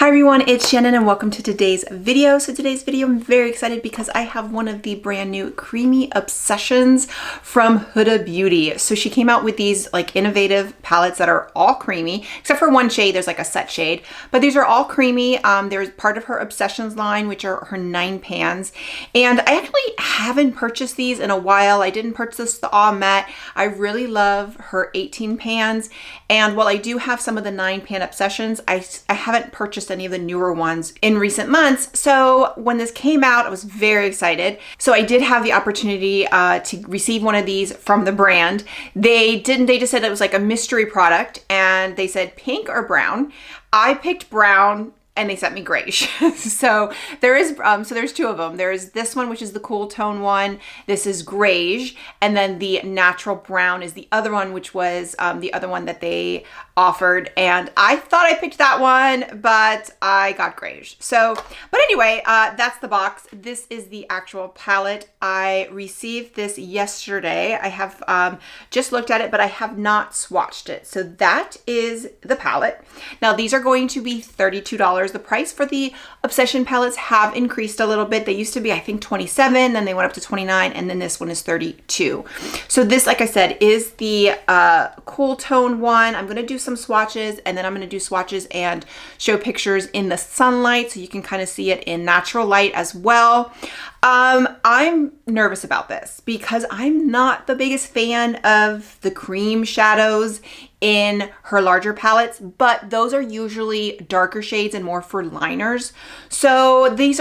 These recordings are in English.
Hi everyone, it's Shannon and welcome to today's video. So today's video, I'm very excited because I have one of the brand new Creamy Obsessions from Huda Beauty. So she came out with these like innovative palettes that are all creamy, except for one shade, there's like a set shade, but these are all creamy. There's part of her Obsessions line, which are her 9 pans. And I actually haven't purchased these in a while. I didn't purchase the All Matte. I really love her 18 pans. And while I do have some of the 9 pan Obsessions, I haven't purchased any of the newer ones in recent months. So when this came out, I was very excited. So I did have the opportunity to receive one of these from the brand. They just said it was like a mystery product and they said pink or brown. I picked brown and they sent me Greige. So there's 2 of them. There's this one, which is the cool tone one. This is Greige. And then the natural brown is the other one, which was the other one that they offered. And I thought I picked that one, but I got Greige. So, but anyway, that's the box. This is the actual palette. I received this yesterday. I have just looked at it, but I have not swatched it. So that is the palette. Now these are going to be $32. The price for the Obsession palettes have increased a little bit. They used to be, I think, $27, then they went up to $29, and then this one is $32. So this, like I said, is the cool tone one. I'm gonna do some swatches, and then I'm gonna do swatches and show pictures in the sunlight so you can kind of see it in natural light as well. I'm nervous about this because I'm not the biggest fan of the cream shadows in her larger palettes, but those are usually darker shades and more for liners. So these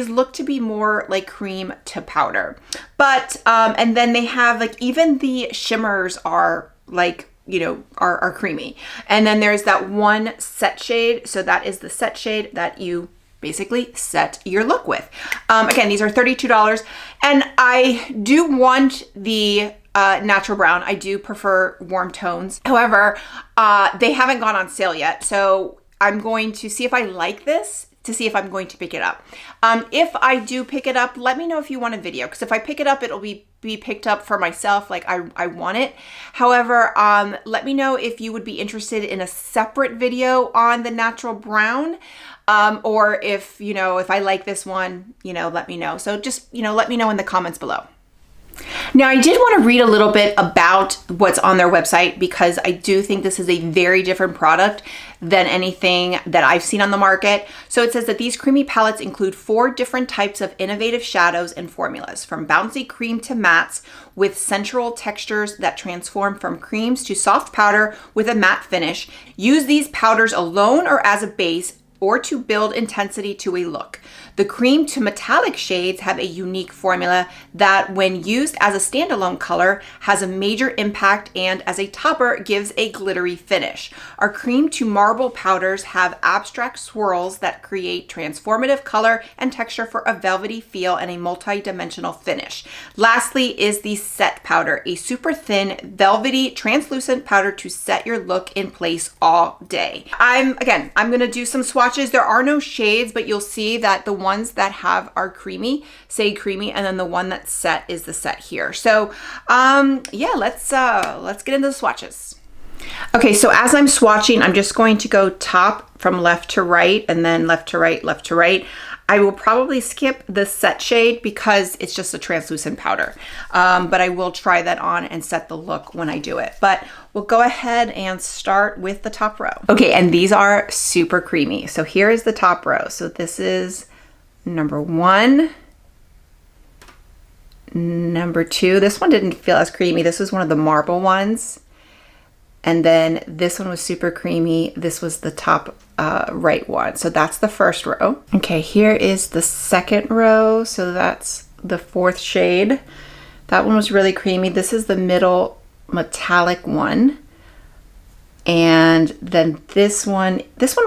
look to be more like cream to powder. But and then they have like, even the shimmers are like, you know, are creamy. And then there's that one set shade. So that is the set shade that you basically set your look with. Again, these are $32, and I do want the natural brown. I do prefer warm tones. However, they haven't gone on sale yet, so I'm going to see if I like this to see if I'm going to pick it up. If I do pick it up, let me know if you want a video, because if I pick it up, it'll be picked up for myself, like I want it. However, let me know if you would be interested in a separate video on the natural brown, or if, you know, if I like this one, you know, let me know. So just, you know, let me know in the comments below. Now, I did want to read a little bit about what's on their website because I do think this is a very different product than anything that I've seen on the market. So it says that these creamy palettes include 4 different types of innovative shadows and formulas, from bouncy cream to mattes, with sensual textures that transform from creams to soft powder with a matte finish. Use these powders alone or as a base, or to build intensity to a look. The cream to metallic shades have a unique formula that, when used as a standalone color, has a major impact and as a topper gives a glittery finish. Our cream to marble powders have abstract swirls that create transformative color and texture for a velvety feel and a multi-dimensional finish. Lastly is the set powder, a super thin, velvety, translucent powder to set your look in place all day. I'm gonna do some swatches. There are no shades, but you'll see that the ones that have are creamy, say creamy, and then the one that's set is the set here. So yeah, let's get into the swatches. Okay, so as I'm swatching, I'm just going to go top from left to right, and then left to right, left to right. I will probably skip the set shade because it's just a translucent powder, but I will try that on and set the look when I do it. But we'll go ahead and start with the top row. Okay, and these are super creamy. So here is the top row. So this is number 1, number 2. This one didn't feel as creamy. This was one of the marble ones. And then this one was super creamy. This was the top right one. So that's the first row. Okay, here is the second row. So that's the 4th shade. That one was really creamy. This is the middle metallic one. And then this one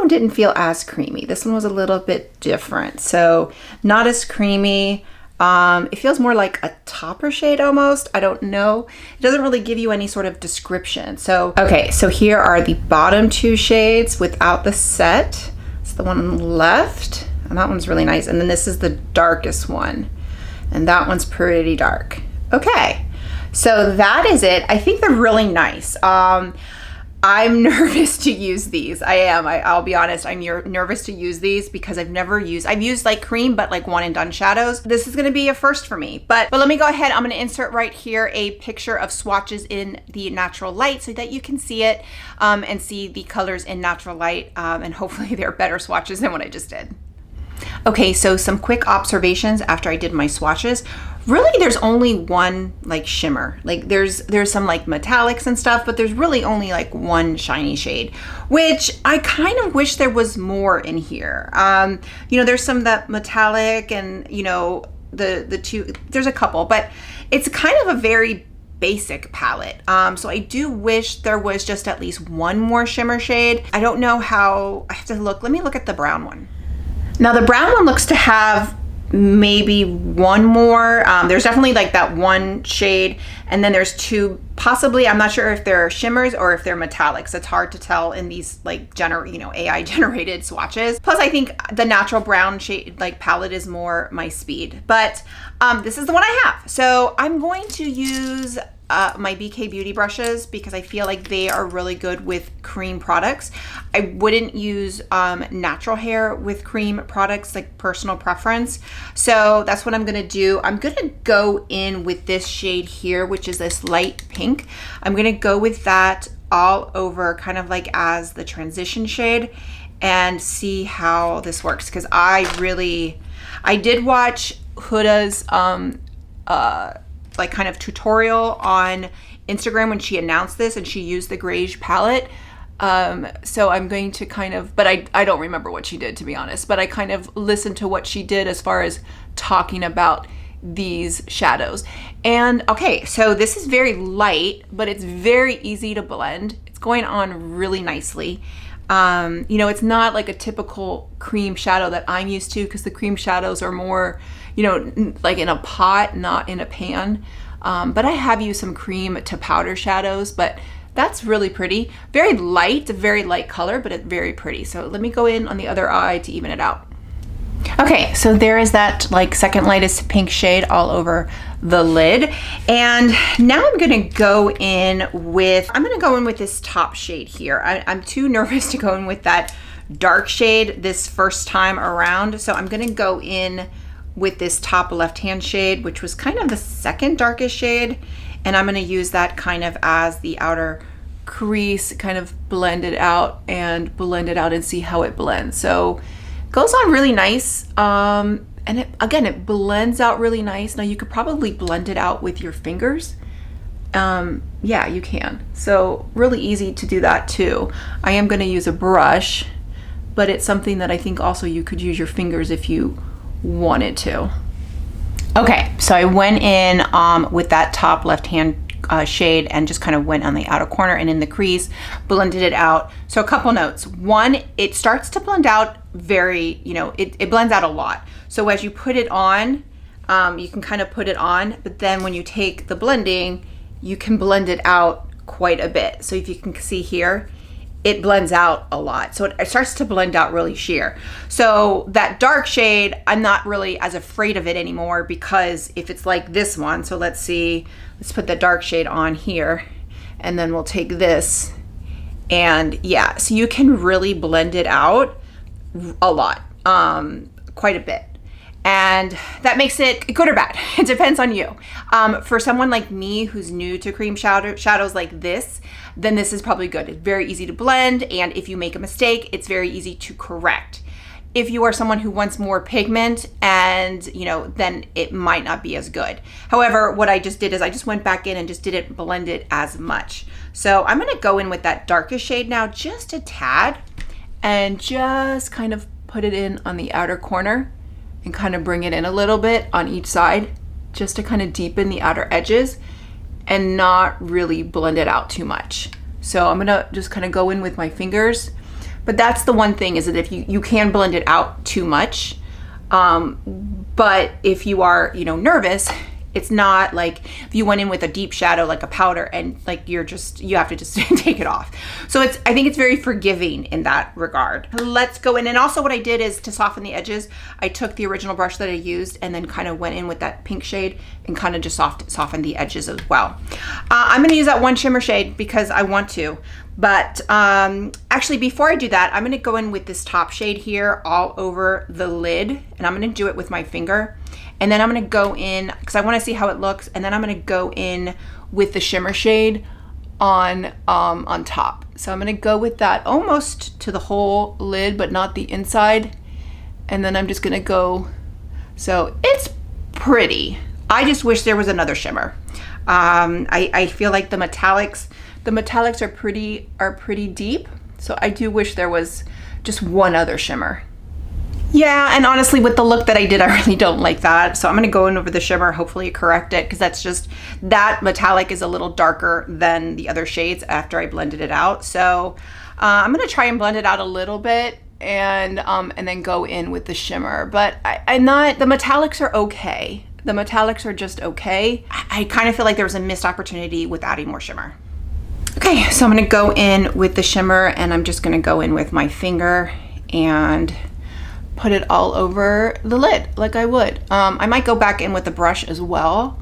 didn't feel as creamy. This one was a little bit different. So not as creamy. It feels more like a topper shade almost. I don't know. It doesn't really give you any sort of description. So, okay, so here are the bottom 2 shades without the set. It's the one on the left, and that one's really nice. And then this is the darkest one, and that one's pretty dark. Okay, so that is it. I think they're really nice. I'm nervous to use these. I'll be honest. I'm nervous to use these because I've used like cream, but like one and done shadows. This is going to be a first for me, but let me go ahead. I'm going to insert right here a picture of swatches in the natural light so that you can see it and see the colors in natural light. And hopefully they're better swatches than what I just did. Okay, so some quick observations after I did my swatches. Really, there's only one like shimmer. Like there's some like metallics and stuff, but there's really only like one shiny shade, which I kind of wish there was more in here. You know, there's some that metallic and, you know, the two, there's a couple, but it's kind of a very basic palette. So I do wish there was just at least one more shimmer shade. I don't know how, I have to look. Let me look at the brown one. Now the brown one looks to have maybe one more. There's definitely like that one shade, and then there's two, possibly, I'm not sure if they're shimmers or if they're metallics. It's hard to tell in these like AI generated swatches. Plus I think the natural brown shade like palette is more my speed, but this is the one I have. So I'm going to use my BK Beauty brushes because I feel like they are really good with cream products. I wouldn't use natural hair with cream products, like personal preference. So that's what I'm gonna do. I'm gonna go in with this shade here, which is this light pink. I'm gonna go with that all over, kind of like as the transition shade, and see how this works. Because I did watch Huda's like kind of tutorial on Instagram when she announced this, and she used the Greige palette. So I'm going to kind of, but I don't remember what she did, to be honest, but I kind of listened to what she did as far as talking about these shadows. And okay, so this is very light, but it's very easy to blend. It's going on really nicely. You know, it's not like a typical cream shadow that I'm used to, because the cream shadows are more, you know, like in a pot, not in a pan. But I have used some cream to powder shadows, but that's really pretty. Very light color, but it's very pretty. So let me go in on the other eye to even it out. Okay, so there is that like second lightest pink shade all over the lid. And now I'm gonna go in with this top shade here. I'm too nervous to go in with that dark shade this first time around. So I'm gonna go in with this top left-hand shade, which was kind of the second darkest shade. And I'm gonna use that kind of as the outer crease, kind of blend it out and see how it blends. So it goes on really nice. And it blends out really nice. Now you could probably blend it out with your fingers. Yeah, you can. So really easy to do that too. I am gonna use a brush, but it's something that I think also you could use your fingers if you wanted to. Okay, so I went in with that top left-hand shade and just kind of went on the outer corner and in the crease, blended it out. So a couple notes. One, it starts to blend out very, you know, it blends out a lot. So as you put it on, you can kind of put it on, but then when you take the blending, you can blend it out quite a bit. So if you can see here, it blends out a lot. So it starts to blend out really sheer. So that dark shade, I'm not really as afraid of it anymore, because if it's like this one, so let's put the dark shade on here, and then we'll take this, and yeah, so you can really blend it out a lot, quite a bit. And that makes it good or bad. It depends on you. For someone like me who's new to cream shadows like this, then this is probably good. It's very easy to blend, and if you make a mistake, it's very easy to correct. If you are someone who wants more pigment, and you know, then it might not be as good. However, what I just did is I just went back in and just didn't blend it as much. So I'm gonna go in with that darkest shade now, just a tad, and just kind of put it in on the outer corner and kind of bring it in a little bit on each side, just to kind of deepen the outer edges and not really blend it out too much. So I'm gonna just kind of go in with my fingers. But that's the one thing, is that if you can blend it out too much, but if you are, you know, nervous, it's not like if you went in with a deep shadow like a powder and like you have to just take it off. So I think it's very forgiving in that regard. Let's go in, and also what I did is to soften the edges, I took the original brush that I used and then kind of went in with that pink shade and kind of just softened the edges as well. I'm gonna use that one shimmer shade because I want to, But actually, before I do that, I'm gonna go in with this top shade here all over the lid, and I'm gonna do it with my finger. And then I'm gonna go in, because I wanna see how it looks, and then I'm gonna go in with the shimmer shade on top. So I'm gonna go with that almost to the whole lid, but not the inside. And then I'm just gonna go, so it's pretty. I just wish there was another shimmer. I feel like the metallics are pretty deep. So I do wish there was just one other shimmer. Yeah, and honestly, with the look that I did, I really don't like that. So I'm gonna go in over the shimmer, hopefully correct it, because that's just, that metallic is a little darker than the other shades after I blended it out. So I'm gonna try and blend it out a little bit and then go in with the shimmer. But I'm not, the metallics are okay. The metallics are just okay. I kind of feel like there was a missed opportunity with adding more shimmer. Okay, so I'm gonna go in with the shimmer, and I'm just gonna go in with my finger and put it all over the lid like I would. I might go back in with the brush as well,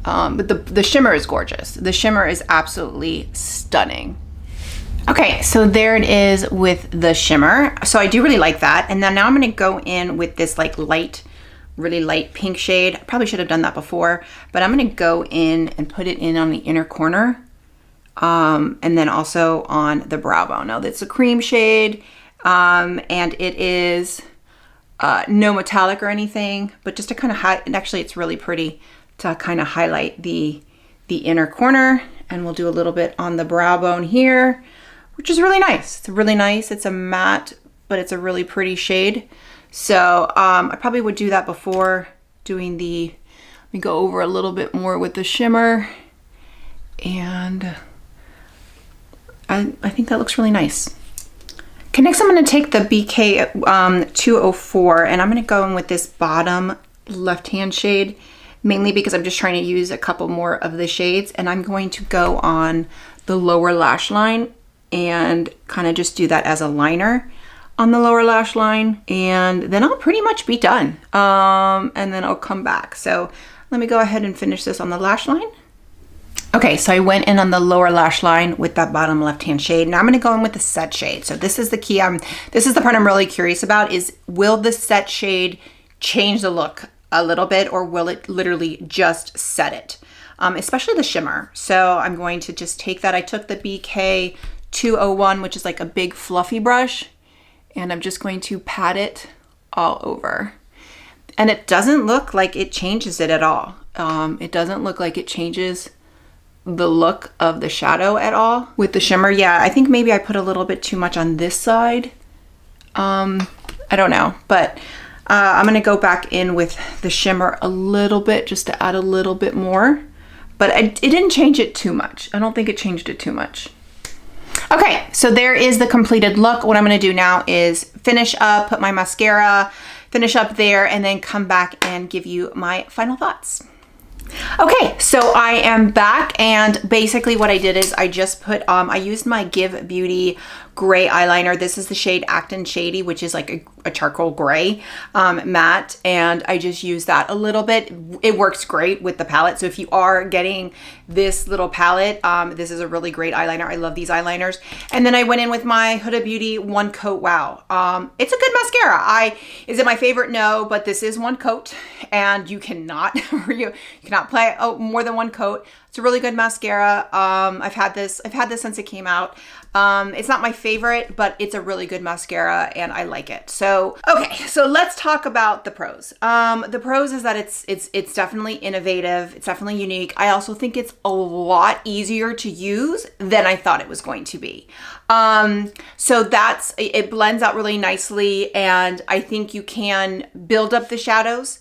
but the shimmer is gorgeous. The shimmer is absolutely stunning. Okay, so there it is with the shimmer. So I do really like that. And then now I'm gonna go in with this like light, really light pink shade. I probably should have done that before, but I'm gonna go in and put it in on the inner corner, and then also on the brow bone. Now that's a cream shade, and it is no metallic or anything, but just to kind of hide, and actually it's really pretty to kind of highlight the inner corner. And we'll do a little bit on the brow bone here, which is really nice. It's really nice. It's a matte, but it's a really pretty shade. So I probably would do that before doing the, let me go over a little bit more with the shimmer. And I think that looks really nice. Okay, next I'm gonna take the BK 204, and I'm gonna go in with this bottom left-hand shade, mainly because I'm just trying to use a couple more of the shades, and I'm going to go on the lower lash line and kind of just do that as a liner on the lower lash line, and then I'll pretty much be done. And then I'll come back. So let me go ahead and finish this on the lash line. Okay, so I went in on the lower lash line with that bottom left-hand shade. Now I'm gonna go in with the set shade. So this is the key. This is the part I'm really curious about, is will the set shade change the look a little bit, or will it literally just set it? Especially the shimmer. So I'm going to just take that. I took the BK 201, which is like a big fluffy brush, and I'm just going to pat it all over. And it doesn't look like it changes it at all. It doesn't look like it changes the look of the shadow at all with the shimmer. Yeah, I think maybe I put a little bit too much on this side. I don't know, but I'm gonna go back in with the shimmer a little bit just to add a little bit more, but it didn't change it too much. I don't think it changed it too much. Okay, so there is the completed look. What I'm gonna do now is finish up, put my mascara, finish up there, and then come back and give you my final thoughts. Okay, so I am back, and basically what I did is I just put, I used my Give Beauty gray eyeliner. This is the shade Actin Shady, which is like a charcoal gray matte, and I just used that a little bit. It works great with the palette. So if you are getting this little palette, this is a really great eyeliner. I love these eyeliners. And then I went in with my Huda Beauty One Coat Wow. It's a good mascara. Is it my favorite? No, but this is one coat, and you cannot you cannot apply more than one coat. It's a really good mascara. I've had this since it came out. It's not my favorite, but it's a really good mascara and I like it. So, okay, so let's talk about the pros. The pros is that it's definitely innovative. It's definitely unique. I also think it's a lot easier to use than I thought it was going to be. So it blends out really nicely, and I think you can build up the shadows.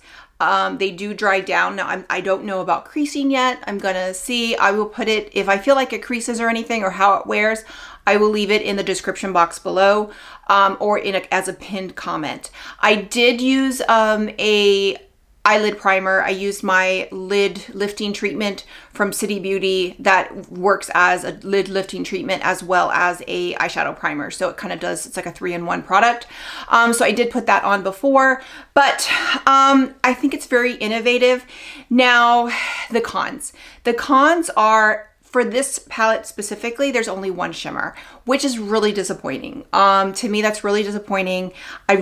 They do dry down. Now, I don't know about creasing yet. I'm gonna see. I will put it, if I feel like it creases or anything, or how it wears, I will leave it in the description box below, or as a pinned comment. I did use a eyelid primer. I used my lid lifting treatment from City Beauty that works as a lid lifting treatment as well as a eyeshadow primer. So it kind of does, it's like a 3-in-1 product. So I did put that on before, but I think it's very innovative. Now, the cons. The cons are for this palette specifically, there's only one shimmer, which is really disappointing. To me, that's really disappointing. I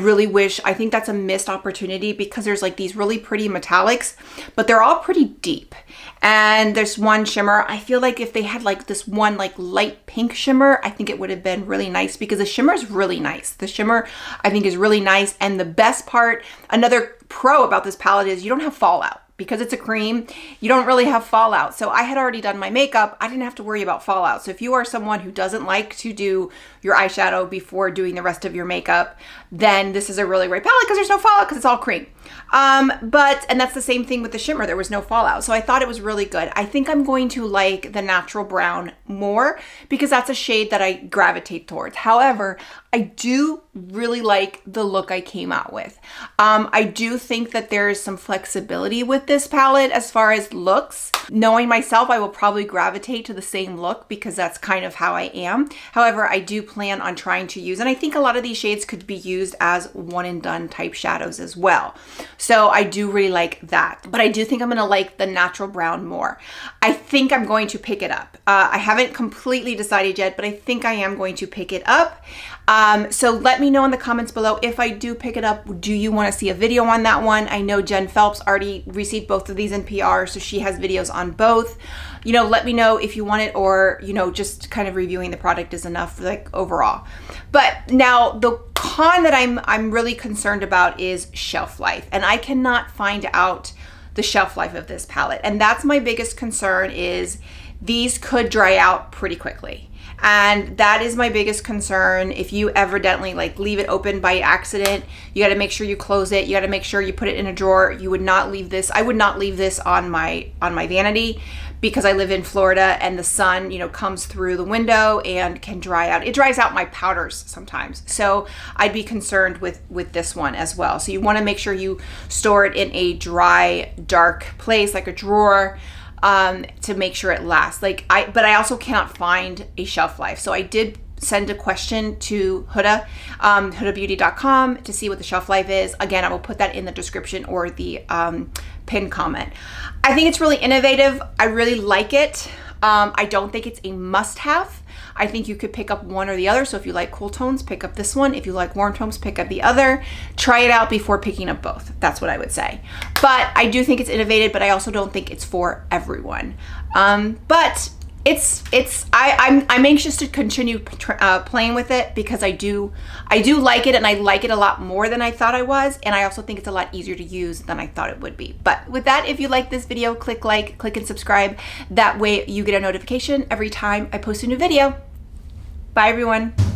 think that's a missed opportunity because there's like these really pretty metallics, but they're all pretty deep. And there's one shimmer. I feel like if they had like this one like light pink shimmer, I think it would have been really nice because the shimmer is really nice. The shimmer I think is really nice. And the best part, another pro about this palette is you don't have fallout. Because it's a cream, you don't really have fallout. So I had already done my makeup. I didn't have to worry about fallout. So if you are someone who doesn't like to do your eyeshadow before doing the rest of your makeup, then this is a really great palette because there's no fallout because it's all cream. And that's the same thing with the shimmer. There was no fallout. So I thought it was really good. I think I'm going to like the natural brown more because that's a shade that I gravitate towards. However, I do really like the look I came out with. I do think that there is some flexibility with this palette as far as looks. Knowing myself, I will probably gravitate to the same look because that's kind of how I am. However, I do plan on trying to use, and I think a lot of these shades could be used as one and done type shadows as well. So I do really like that, but I do think I'm gonna like the natural brown more. I think I'm going to pick it up. I haven't completely decided yet, but I think I am going to pick it up. So let me know in the comments below if I do pick it up. Do you want to see a video on that one? I know Jen Phelps already received both of these in PR, so she has videos on both. You know, let me know if you want it, or, you know, just kind of reviewing the product is enough, like, overall. But now the con that I'm really concerned about is shelf life, and I cannot find out the shelf life of this palette. And that's my biggest concern, is these could dry out pretty quickly. And that is my biggest concern. If you evidently like leave it open by accident, you got to make sure you close it. You got to make sure you put it in a drawer. You would not leave this. I would not leave this on my vanity because I live in Florida and the sun, you know, comes through the window and can dry out. It dries out my powders sometimes. So I'd be concerned with this one as well. So you want to make sure you store it in a dry, dark place, like a drawer, to make sure it lasts. But I also cannot find a shelf life. So I did send a question to HUDA, hudabeauty.com, to see what the shelf life is. Again, I will put that in the description or the pinned comment. I think it's really innovative. I really like it. I don't think it's a must-have. I think you could pick up one or the other. So if you like cool tones, pick up this one. If you like warm tones, pick up the other. Try it out before picking up both. That's what I would say. But I do think it's innovative, but I also don't think it's for everyone. But I'm anxious to continue playing with it because I do like it, and I like it a lot more than I thought I was, and I also think it's a lot easier to use than I thought it would be. But with that, if you like this video, click like, click and subscribe. That way you get a notification every time I post a new video. Bye everyone.